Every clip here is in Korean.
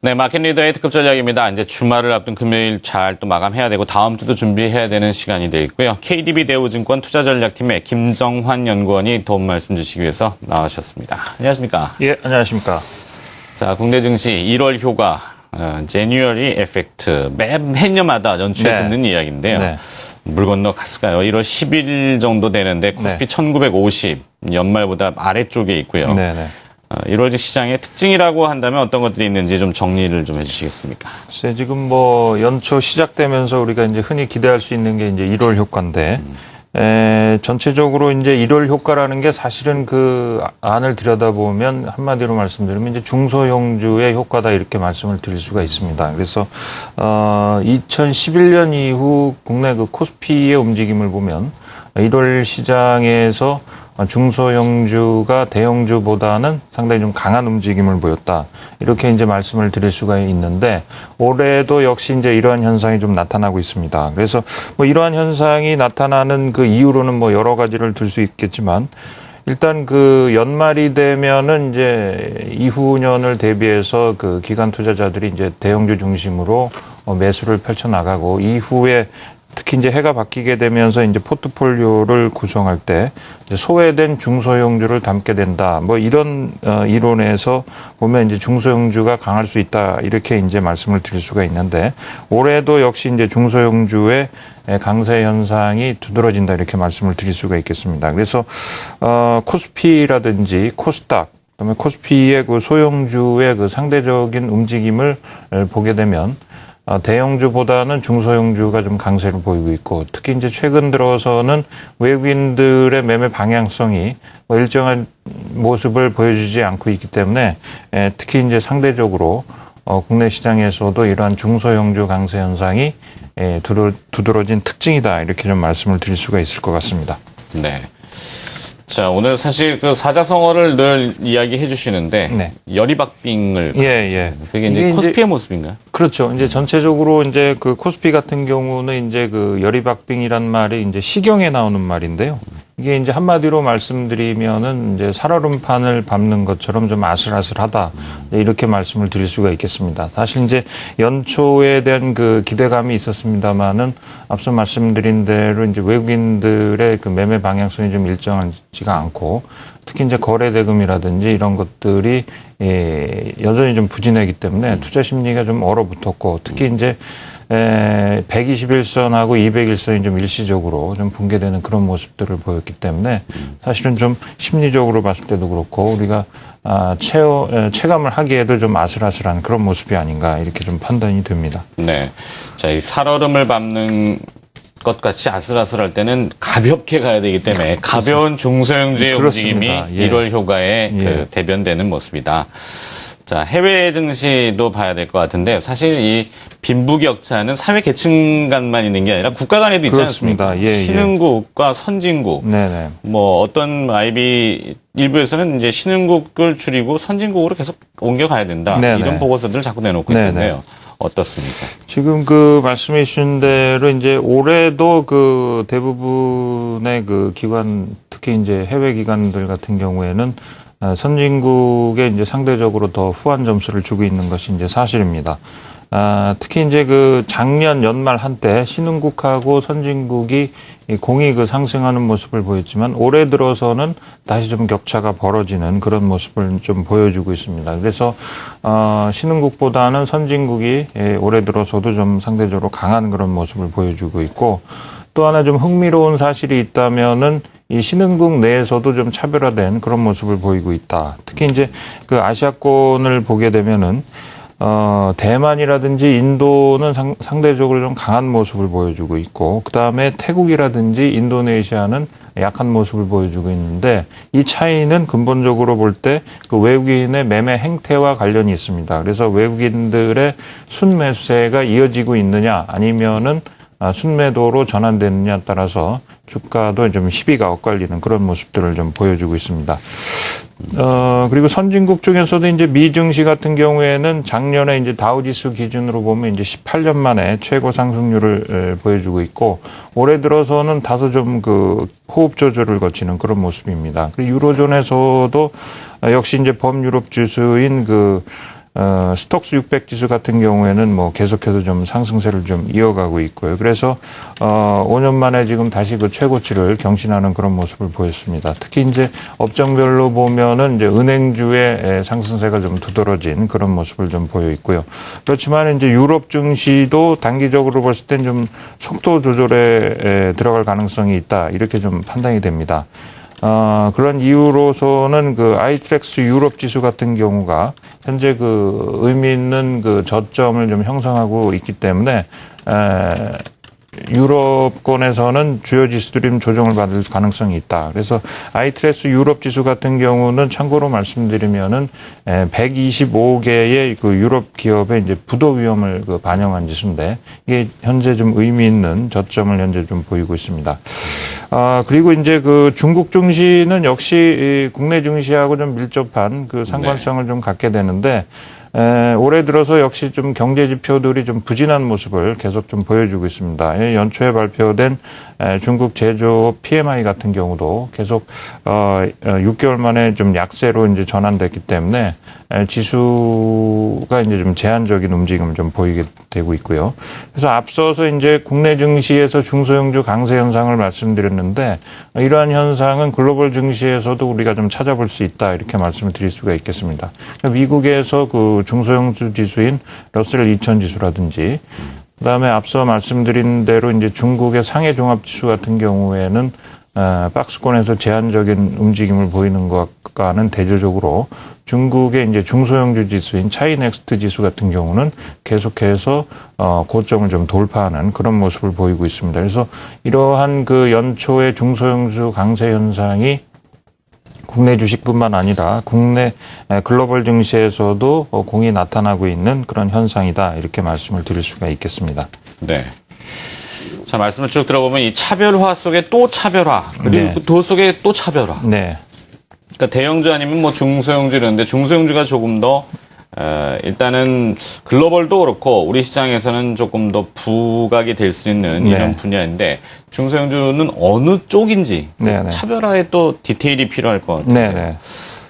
네, 마켓 리더의 특급 전략입니다. 이제 주말을 앞둔 금요일 잘 또 마감해야 되고 다음 주도 준비해야 되는 시간이 되어 있고요. KDB 대우증권 투자전략팀의 김정환 연구원이 도움 말씀 주시기 위해서 나와주셨습니다. 안녕하십니까? 예, 안녕하십니까? 자, 국내 증시 1월 효과, 제뉴어리 에펙트 매년마다 연초에 듣는 이야기인데요. 네. 물 건너 갔을까요? 1월 10일 정도 되는데 코스피 1950 연말보다 아래쪽에 있고요. 네네. 1월 시장의 특징이라고 한다면 어떤 것들이 있는지 좀 정리를 좀 해주시겠습니까? 글쎄, 지금 뭐 연초 시작되면서 우리가 이제 흔히 기대할 수 있는 게 이제 1월 효과인데, 전체적으로 이제 1월 효과라는 게 사실은 그 안을 들여다보면 한마디로 말씀드리면 이제 중소형주의 효과다 이렇게 말씀을 드릴 수가 있습니다. 그래서 2011년 이후 국내 그 코스피의 움직임을 보면 1월 시장에서 중소형주가 대형주보다는 상당히 좀 강한 움직임을 보였다. 이렇게 이제 말씀을 드릴 수가 있는데, 올해도 역시 이제 이러한 현상이 좀 나타나고 있습니다. 그래서 뭐 이러한 현상이 나타나는 그 이유로는 뭐 여러 가지를 들 수 있겠지만, 일단 그 연말이 되면은 이제 이후년을 대비해서 그 기관 투자자들이 이제 대형주 중심으로 매수를 펼쳐나가고, 이후에 특히 이제 해가 바뀌게 되면서 이제 포트폴리오를 구성할 때 이제 소외된 중소형주를 담게 된다. 뭐 이런 이론에서 보면 이제 중소형주가 강할 수 있다. 이렇게 이제 말씀을 드릴 수가 있는데, 올해도 역시 이제 중소형주의 강세 현상이 두드러진다. 이렇게 말씀을 드릴 수가 있겠습니다. 그래서 코스피라든지 코스닥, 그다음에 코스피의 그 소형주의 그 상대적인 움직임을 보게 되면 대형주보다는 중소형주가 좀 강세를 보이고 있고, 특히 이제 최근 들어서는 외국인들의 매매 방향성이 뭐 일정한 모습을 보여주지 않고 있기 때문에 특히 이제 상대적으로 국내 시장에서도 이러한 중소형주 강세 현상이 두드러진 특징이다. 이렇게 좀 말씀을 드릴 수가 있을 것 같습니다. 네. 자, 오늘 사실 그 사자성어를 늘 이야기해 주시는데, 네. 열이박빙을. 예. 그게 이제 코스피의 모습인가요? 그렇죠. 이제 전체적으로 이제 그 코스피 같은 경우는 이제 그 열이박빙이란 말이 이제 시경에 나오는 말인데요. 이게 이제 한마디로 말씀드리면은 이제 살얼음판을 밟는 것처럼 좀 아슬아슬하다. 이렇게 말씀을 드릴 수가 있겠습니다. 사실 이제 연초에 대한 그 기대감이 있었습니다만은 앞서 말씀드린 대로 이제 외국인들의 그 매매 방향성이 좀 일정하지가 않고, 특히 이제 거래 대금이라든지 이런 것들이 여전히 좀 부진하기 때문에 투자 심리가 좀 얼어붙었고, 특히 이제 121선하고 201선이 좀 일시적으로 좀 붕괴되는 그런 모습들을 보였기 때문에, 사실은 좀 심리적으로 봤을 때도 그렇고 우리가 체감을 하기에도 좀 아슬아슬한 그런 모습이 아닌가 이렇게 좀 판단이 됩니다. 네. 자, 이 살얼음을 밟는 것 같이 아슬아슬할 때는 가볍게 가야 되기 때문에 가벼운 중소형주의 그렇습니다. 움직임이 1월 효과에 그 대변되는 모습이다. 자, 해외 증시도 봐야 될 것 같은데, 사실 이 빈부격차는 사회 계층 간만 있는 게 아니라 국가 간에도 있지 그렇습니다. 않습니까? 신흥국과 선진국. 네네. 뭐 어떤 IB 일부에서는 이제 신흥국을 줄이고 선진국으로 계속 옮겨가야 된다. 네네. 이런 보고서들을 자꾸 내놓고 있는데요. 어떻습니까? 지금 그 말씀해 주신 대로 이제 올해도 그 대부분의 그 기관, 특히 이제 해외 기관들 같은 경우에는 선진국에 이제 상대적으로 더 후한 점수를 주고 있는 것이 이제 사실입니다. 특히 이제 그 작년 연말 한때 신흥국하고 선진국이 공이 그 상승하는 모습을 보였지만, 올해 들어서는 다시 좀 격차가 벌어지는 그런 모습을 좀 보여주고 있습니다. 그래서 신흥국보다는 선진국이 올해 들어서도 좀 상대적으로 강한 그런 모습을 보여주고 있고, 또 하나 좀 흥미로운 사실이 있다면은 이 신흥국 내에서도 좀 차별화된 그런 모습을 보이고 있다. 특히 이제 그 아시아권을 보게 되면은 대만이라든지 인도는 상대적으로 좀 강한 모습을 보여주고 있고, 그 다음에 태국이라든지 인도네시아는 약한 모습을 보여주고 있는데, 이 차이는 근본적으로 볼 때 그 외국인의 매매 행태와 관련이 있습니다. 그래서 외국인들의 순매수세가 이어지고 있느냐, 아니면은 순매도로 전환되느냐에 따라서 주가도 좀 시비가 엇갈리는 그런 모습들을 좀 보여주고 있습니다. 그리고 선진국 중에서도 이제 미 증시 같은 경우에는 작년에 이제 다우지수 기준으로 보면 이제 18년 만에 최고 상승률을 보여주고 있고, 올해 들어서는 다소 좀 그 호흡 조절을 거치는 그런 모습입니다. 그리고 유로존에서도 역시 이제 범유럽 지수인 그 스톡스 600 지수 같은 경우에는 뭐 계속해서 좀 상승세를 좀 이어가고 있고요. 그래서 5년 만에 지금 다시 그 최고치를 경신하는 그런 모습을 보였습니다. 특히 이제 업종별로 보면은 이제 은행주의 상승세가 좀 두드러진 그런 모습을 좀 보여 있고요. 그렇지만 이제 유럽 증시도 단기적으로 봤을 땐 좀 속도 조절에 들어갈 가능성이 있다, 이렇게 좀 판단이 됩니다. 그런 이유로서는 그 아이트렉스 유럽 지수 같은 경우가 현재 그 의미 있는 그 저점을 좀 형성하고 있기 때문에 유럽권에서는 주요 지수들이 좀 조정을 받을 가능성이 있다. 그래서 아이트렉스 유럽 지수 같은 경우는 참고로 말씀드리면은 125개의 그 유럽 기업의 이제 부도 위험을 그 반영한 지수인데, 이게 현재 좀 의미 있는 저점을 현재 좀 보이고 있습니다. 그리고 이제 그 중국 증시는 역시 국내 증시하고 좀 밀접한 그 상관성을 좀 갖게 되는데, 올해 들어서 역시 좀 경제 지표들이 좀 부진한 모습을 계속 좀 보여주고 있습니다. 연초에 발표된 중국 제조업 PMI 같은 경우도 계속 6개월 만에 좀 약세로 이제 전환됐기 때문에 지수가 이제 좀 제한적인 움직임을 좀 보이게 되고 있고요. 그래서 앞서서 이제 국내 증시에서 중소형주 강세 현상을 말씀드렸는데, 이러한 현상은 글로벌 증시에서도 우리가 좀 찾아볼 수 있다, 이렇게 말씀을 드릴 수가 있겠습니다. 미국에서 그 중소형주 지수인 러셀 2000 지수라든지, 그다음에 앞서 말씀드린 대로 이제 중국의 상해 종합 지수 같은 경우에는 박스권에서 제한적인 움직임을 보이는 것과는 대조적으로 중국의 이제 중소형주 지수인 차이넥스트 지수 같은 경우는 계속해서 고점을 좀 돌파하는 그런 모습을 보이고 있습니다. 그래서 이러한 그 연초의 중소형주 강세 현상이 국내 주식뿐만 아니라 국내 글로벌 증시에서도 공히 나타나고 있는 그런 현상이다, 이렇게 말씀을 드릴 수가 있겠습니다. 네. 자, 말씀을 쭉 들어보면 이 차별화 속에 또 차별화, 그리고 네. 그 도 속에 또 차별화. 네. 그러니까 대형주 아니면 뭐 중소형주 이런데 중소형주가 조금 더 일단은 글로벌도 그렇고 우리 시장에서는 조금 더 부각이 될 수 있는 이런 분야인데, 중소형주는 어느 쪽인지 차별화에 또 디테일이 필요할 것 같아요. 네네.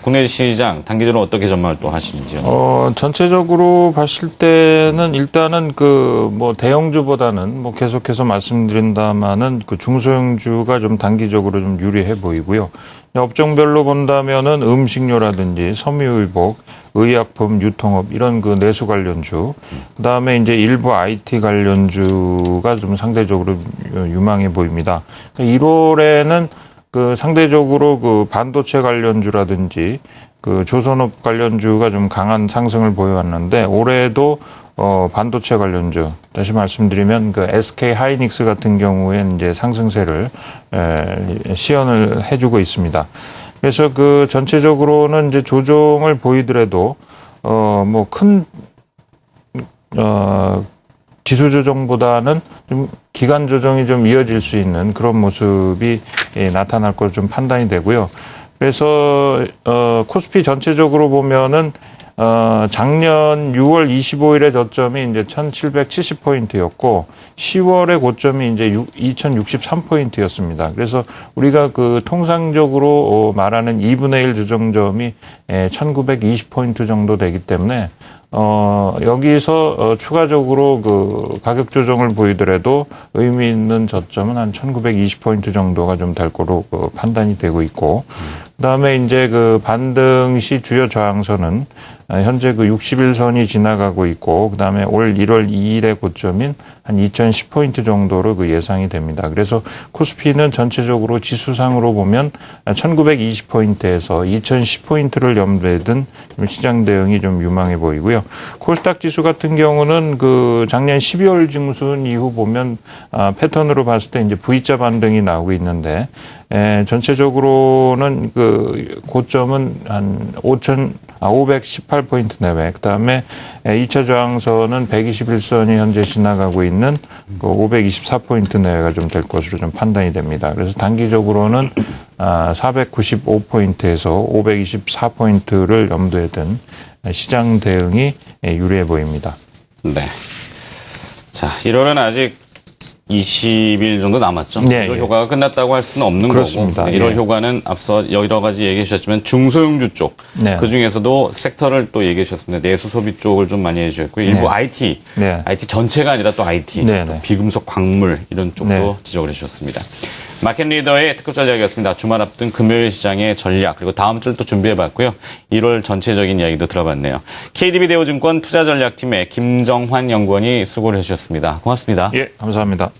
국내 시장 단기적으로 어떻게 전망을 또 하시는지요? 전체적으로 봤을 때는 일단은 그 뭐 대형주보다는 뭐 계속해서 말씀드린다마는 그 중소형주가 좀 단기적으로 좀 유리해 보이고요. 업종별로 본다면은 음식료라든지 섬유의복, 의약품, 유통업, 이런 그 내수 관련주, 그다음에 이제 일부 IT 관련주가 좀 상대적으로 유망해 보입니다. 1월에는 그 상대적으로 그 반도체 관련주라든지 그 조선업 관련주가 좀 강한 상승을 보여왔는데, 올해도 반도체 관련주, 다시 말씀드리면 그 SK 하이닉스 같은 경우에 이제 상승세를 시연을 해주고 있습니다. 그래서 그 전체적으로는 이제 조정을 보이더라도 뭐 큰 지수 조정보다는 좀 기간 조정이 좀 이어질 수 있는 그런 모습이 나타날 것으로 좀 판단이 되고요. 그래서 코스피 전체적으로 보면은 작년 6월 25일의 저점이 이제 1770포인트였고 10월의 고점이 이제 2063포인트였습니다. 그래서 우리가 그 통상적으로 말하는 2분의 1 조정점이 1920포인트 정도 되기 때문에 여기서 추가적으로 그 가격 조정을 보이더라도 의미 있는 저점은 한 1920포인트 정도가 좀 될 거로 판단이 되고 있고, 그다음에 이제 그 반등 시 주요 저항선은 현재 그 60일선이 지나가고 있고, 그다음에 올 1월 2일의 고점인 한 2010포인트 정도로 그 예상이 됩니다. 그래서 코스피는 전체적으로 지수상으로 보면 1920포인트에서 2010포인트를 염두에 둔 시장 대응이 좀 유망해 보이고요. 코스닥 지수 같은 경우는 그 작년 12월 중순 이후 보면 패턴으로 봤을 때 이제 V자 반등이 나오고 있는데, 전체적으로는 그 고점은 한 518포인트 내외, 그 다음에 2차 저항선은 121선이 현재 지나가고 있는 그 524포인트 내외가 좀 될 것으로 좀 판단이 됩니다. 그래서 단기적으로는 495포인트에서 524포인트를 염두에 둔 시장 대응이 유리해 보입니다. 네. 자, 1월은 아직 20일 정도 남았죠. 네, 1월 예. 효과가 끝났다고 할 수는 없는 그렇습니다. 거고. 1월 예. 효과는 앞서 여러 가지 얘기해 주셨지만 중소형주 쪽, 네. 그중에서도 섹터를 또 얘기해 주셨습니다. 내수 소비 쪽을 좀 많이 해주셨고요. 일부 네. IT, 네. IT 전체가 아니라 또 IT, 네, 또 네. 비금속 광물 이런 쪽도 네. 지적을 해주셨습니다. 마켓 리더의 특급 전략이었습니다. 주말 앞둔 금요일 시장의 전략, 그리고 다음 주를 또 준비해봤고요. 1월 전체적인 이야기도 들어봤네요. KDB 대우증권 투자전략팀의 김정환 연구원이 수고를 해주셨습니다. 고맙습니다. 예, 감사합니다.